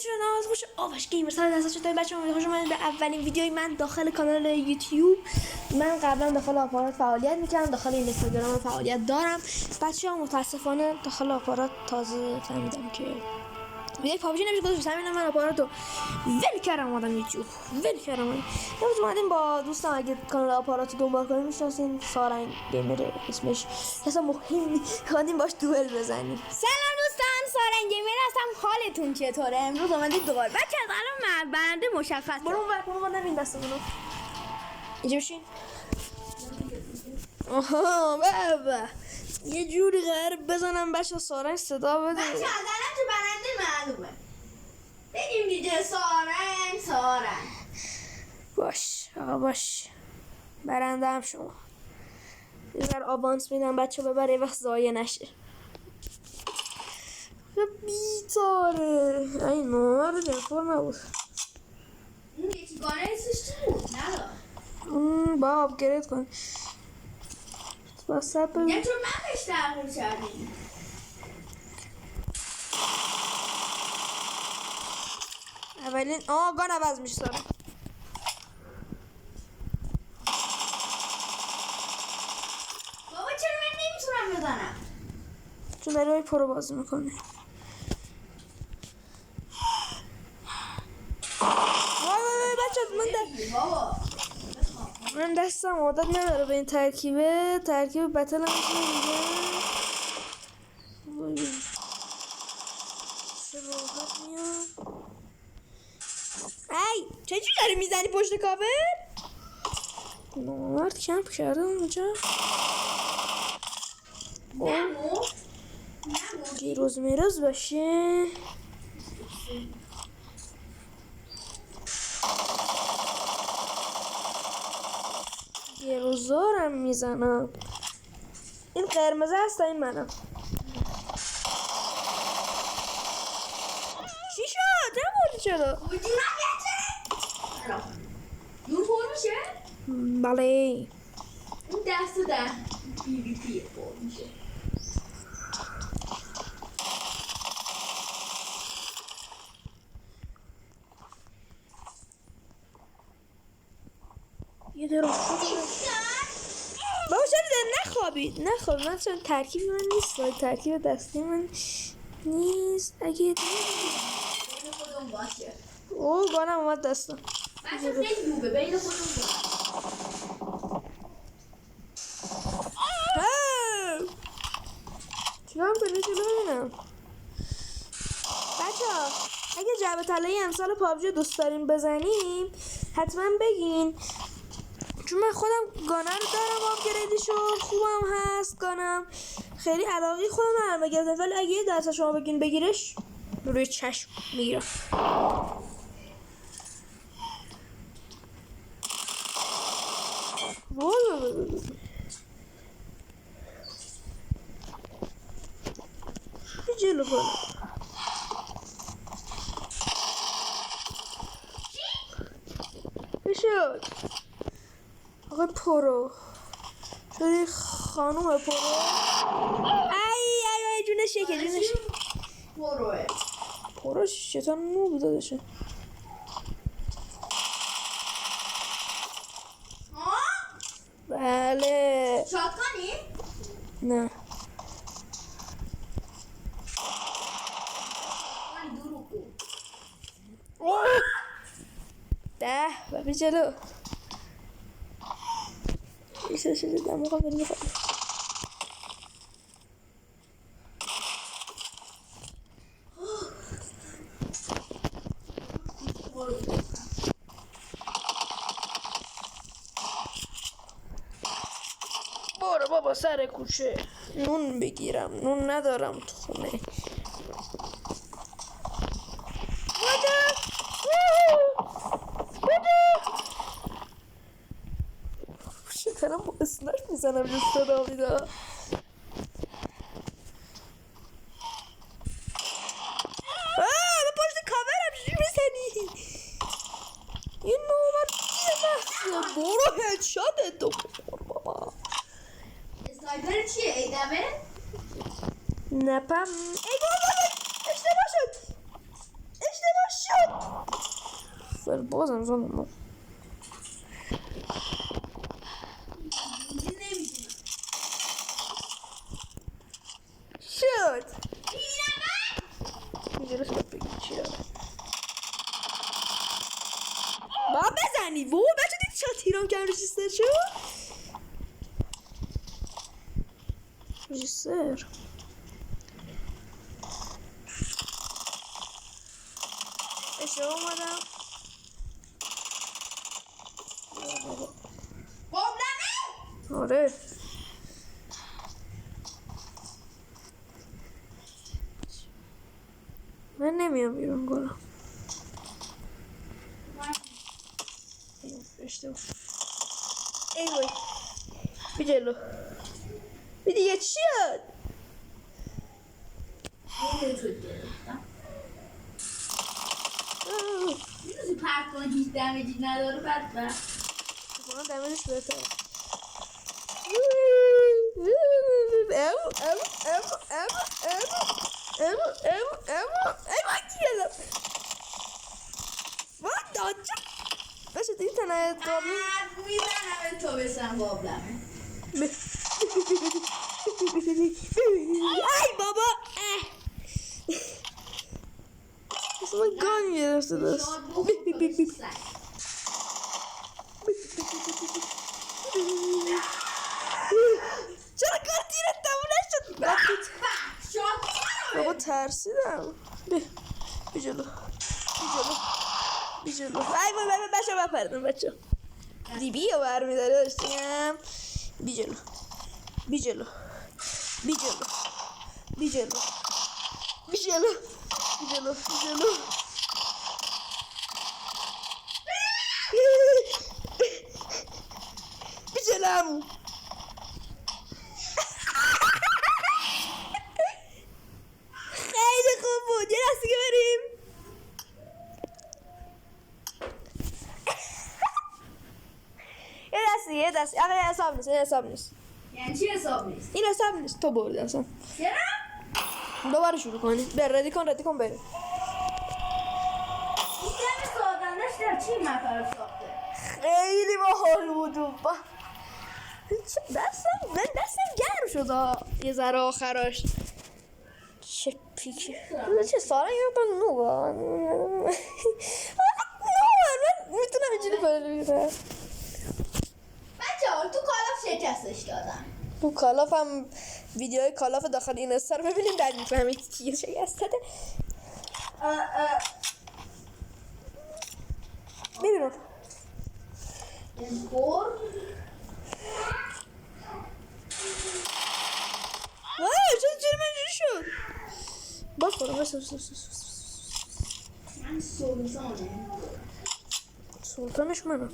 ناز باشه آواش گیمر سال دستا چطوری بچه‌ها خوش اومدید به اولین ویدیوی من داخل کانال یوتیوب. من قبلا داخل آپارات فعالیت میکردم، داخل اینستاگرام فعالیت دارم. بچه‌ها متاسفانه داخل آپارات تازه فهمیدم که یک پابجی نمیشه گذاشت، همین من آپاراتو ول کردم اومدم یوتیوب. امروز اومدیم با دوستم، اگه کانال آپاراتو دنبال کنیم میشناسین، سارنگ گیمر اسمش، کسا مهم اومدیم باش دوئل بزنیم. سلام دوستان، سارنگ گیمر هستم. حالتون چطوره؟ امروز اومدید دوباره. بچه الان برنده مشخص. برو نبین دستمونو. اینجا بشین. آها بابا یه جوری قرار بزنم بچه سارنگ صدا بده. بچه الان که برنده معلومه. بگیم دیگه سارنگ. باش آقا باش، برنده هم شما. یه ذره آوانس میدم بچه ببره یه وقت ضایع نشه. بیتاره این نوار دفور نبود. اون یکی گانه ایسش چی بود؟ ندار با آپگرید کن واسه یه چون من بهش تغییر کردیم. اولین گان عوض میشه سارنگ. بابا چرا من نمیتونم بزنم؟ چون داری باید پرو بازی میکنی. من دستم عادت نداره به این ترکیب بطل هم میشه دیگه. چه راحت میاد. ای چجوری داری میزنی پشت کابل؟ نامرد کمپ کرده اونجا. دیروز میروز باشه. یه روزارم میزنم. این قرمزه هست، این منم. چی شد؟ نموردی چرا؟ اون پر میشه؟ بله اون دست در PVP پر میشه. یه درو بابا چرا نخوابید من چون ترکیب من نیست، ترکیب دستی من نیست. اگه بین خودم باشه. گانم اومد دستم. بچه خیلی دوبه بین خودم باشه. چیکار کنی جلو ببینم بچه ها. اگه جعبه طلایی امسال پابجی دوست دارین بزنیم حتما بگین، چون من خودم گانه رو دارم، آپگریدشو خوبم هست. گانم خیلی علاقی خودم ندارم بگیرم، ولی اگه یه درصد شما بگین بگیرش روی چشم میگیرم. جلو کنم بشد آقای پرو شدی خانوم پرو. ای جونش پروش چطور نو دادشه. بله شاتگانی؟ نه ده ببین جلو ایسا شده دماغم بریم خواهد. برو بابا سر کوچه نون بگیرم، نون ندارم تو خونه. شکرم با اسنایپ میزنم جو صدا میدا. به پشت کامرم چجوری میزنی؟ این نومد یه لحظه برو هدشات تو بخور بابا. اسنایپر چیه؟ ایدمه؟ نپم ای بابا اشتباه بازم زدم. شد جلوش بگی چیه با بزنی وو بچه دید چرا تیرام کم رجیستر شد رجیستر اشتباه اومدم آره من نمیام بیرون کنم اشتباه ای وای بی جلو بی دیگه چی شد میدونی پرت کنه هیچ دمیجی نداره بعد واقعا دمیجش بهتره باشه دیگه تنه قابل میزنم تو بشم بابلمه ای بابا اصلا من گان گرفته دست چرا کار تیرت تموم نشد بابا ترسیدم بی جلو ای وای بچه بپردم بچه دیبی رو برمیداره داشتیم بی جلو عمو خیلی خوب بود یه دستی که بریم یه دستی آقا یه حساب نیست یعنی چی حساب نیست؟ این حساب نیست تو بردی اصلا چرا؟ دوباره شروع کنی ردی کن بریم این دم سادنش در چی مطالب ساخته؟ خیلی باحال بود با دستم گرم شد یه ذره آخراش چه پیکی چه سارا یه با نوبا من میتونم اینجوری پاره بگیرم بچه ها تو کالاف شکستش دادم تو کالاف هم ویدیوهای کالاف داخل این استا رو ببینیم بعد میفهمید چیه شکست داده میبینم چرا من اینجوری شد باز کنم من سلطانش منم من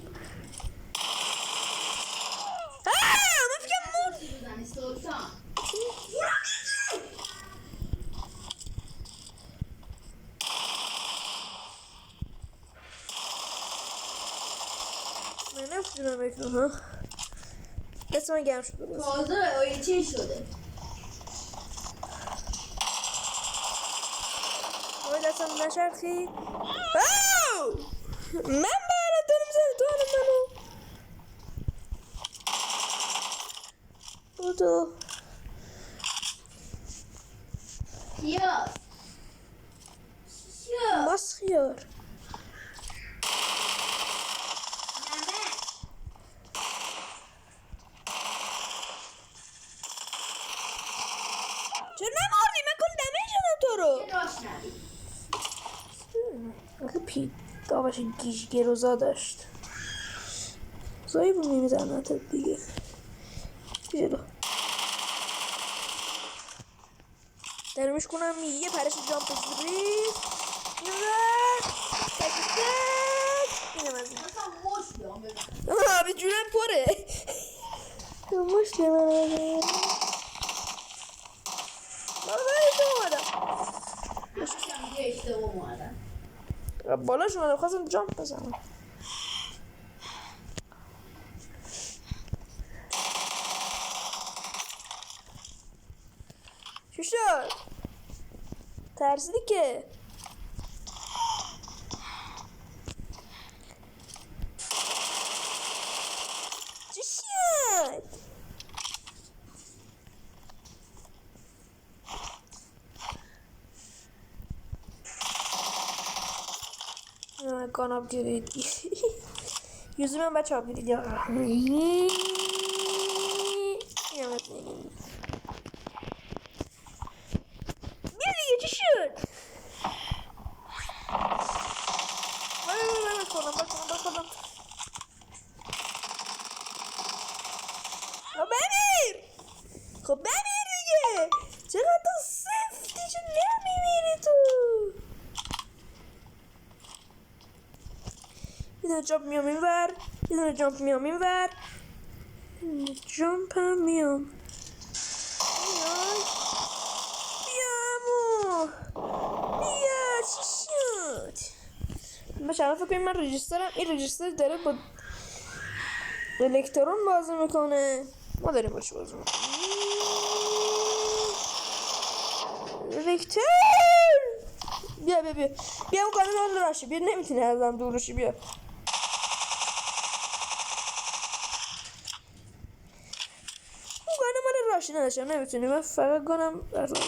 فکرم مرد سلطان من نفیدونم بکنم ها دست من گرم شده تازه آیه چی شده دستم نشرخی من بالا دارم زنی تو حالا منو بودو خیار ماس خیار چرا نماردی من کل دمیج شدم تو رو راست نبید آخه داغش گیشگیروزا داشت زایی بود میمیزنت دیگه جلو درمش کنم یه پرش جامپ زریز اینم از این مثلا موش بیام ببین به جونم پره مشت من من یه اشتباه اومدم بالاش اومدم خواستم جامپ بزنم چی شد؟ ترسیدی که گان آپگرید. yüzümü ben upgrade ya. Evet. Bir geçişin. Bakalım. خب بمیر دیگه. چقدر تو سفتی، چه نمیمیری تو. یه دونه جامپ میام این ور، یه دونه جامپ میام این ور، جامپ هم میام. بیا چی شد؟ باشه الان فکر کنیم من رجیسترم. این رجیستر داره با الکترون بازی میکنه، ما داریم باش بازی میکنیم. الکترون بیا اون کانه مال راشه، بیا نمیتونی ازم دور روشی. بیا اون کانه مال راشه نداشتم، نمیتونی. من فقط گانم بر راه دوره.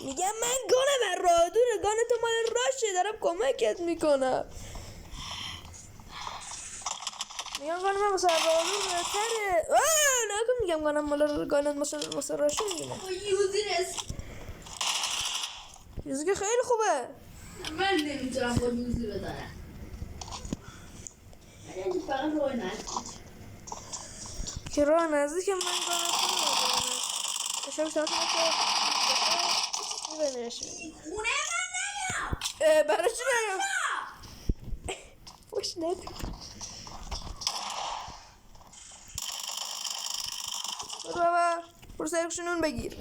میگم من گانم بر راه دوره، گانه تو مال راشه، دارم کمکت میکنم. میگم گانم من مثلا راه دور بهتره. نکن میگم گانم مال گانم مثلا راشه میگم. یوزی که خیلی خوبه. من نمیتونم با یوزی بزنم. یعنی فقط راه نزدیک که راه نزدیک من گانم خونه شما میبینیش خونه من نگم. برای چی نگم؟ خوش نداری بابا برو سرکش نون بگیر.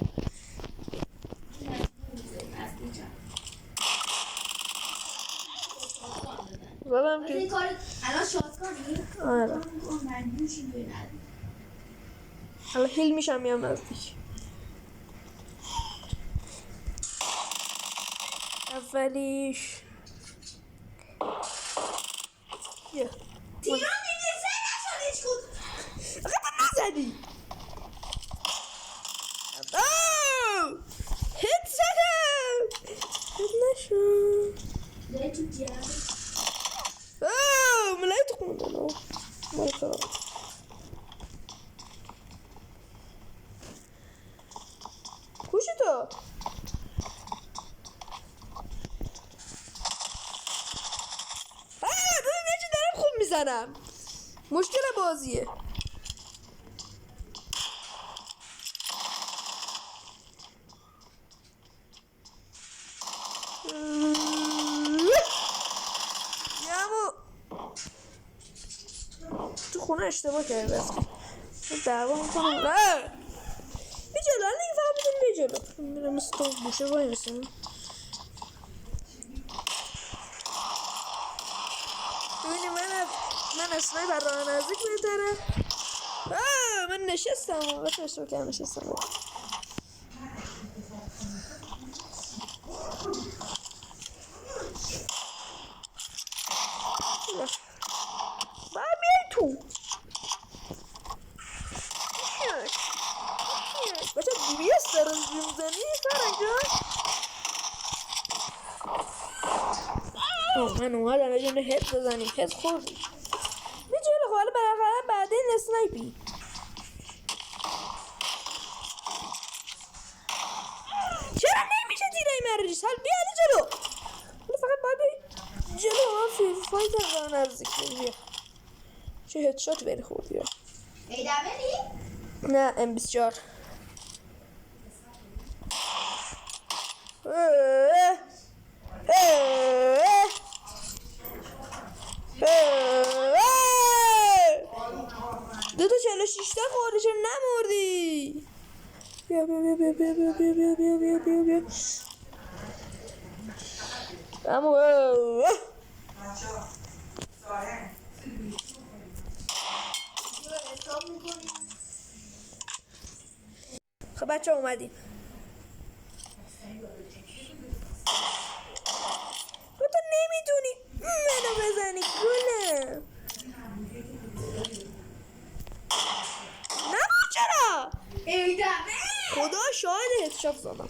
زدم که الان شاد کنی؟ آره حالا هیل میشم میام نزدیک. اولیش بیا تیران دیگه سه نشد هیچ کود. آخه تو نزدی. هیت زدم هیت نشد. ده تو جمع ملای تو خونده نو مال خراب. کوشی تو ببین چی دارم خوب میزنم. مشکل بازیه. یامو تو خونه اشتباه کردی بس دعوا میکنم. نه بی جلو الان این فقط بزنی بی جلو میرم مثل تو بوشه وای میسیم. ببینی من اصلا بر راه نزدیک بهتره. من نشستم وقت اشتباه کردم نشستم. باید بیای تو بچه بیبیس داره میزنی فرنجان. من اومدم یه جونه هد بزنیم. هد خوردی بی جلو خواهد بالاخره بعدین اسنایپی. چرا نمیشه تیره من رجیس حال بیادی جلو. ولی فقط باید بی جلو من فایت هم نزدیک بیا چه هدشات بری خوردی یا ایدابلی؟ نه M24 دو تا 46 تا خورده چرا نمردی؟ بیا اما خب بچه اومدیم. تو نمیتونی منو بزنی گلم. نبود چرا؟ ایدابلی؟ خدا شاید هدشات زدم.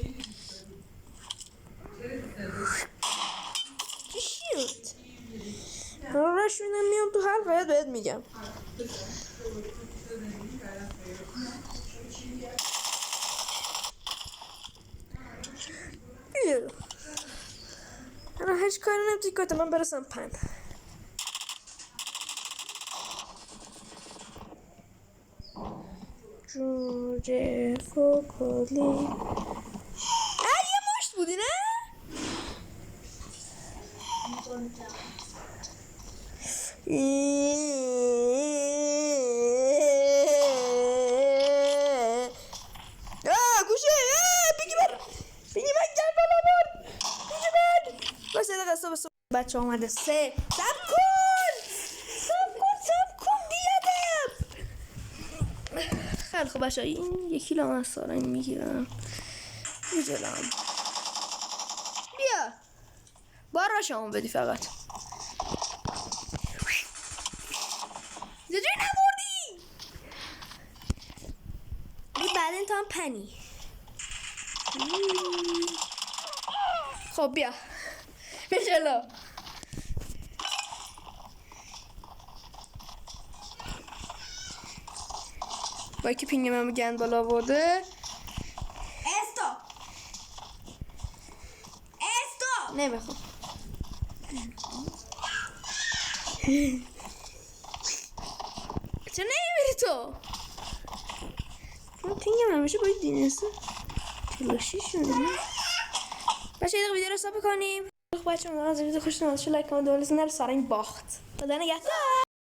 باید بهت میگم. الان هیچ کاری نمیتونی که من برسم پن. جوجه فوکولی یه مشت بودی نه؟ گوشه بگی من گل بالا بار بگی من باشه دقیقه صبح بچه آمده سب کن بیادم. خیلی خب بچه این 1 کیلو من سارنگ میگیرم میجلم بیا بار را شما بدی فقط زجای نبردی بی بعدن تو هم پنی. خب بیا جلو. با که پینگ من گند بالا برده استاپ نمیخوام. چه نمیری تو؟ من پینگم همیشه باید دینسته تلاشی شده. بچه یه ویدیو رو استاپ کنیم. بچه من از ویدیو خوشتون اومد لایک کامنت و نره سارنگ باخت. خدا نگهدار.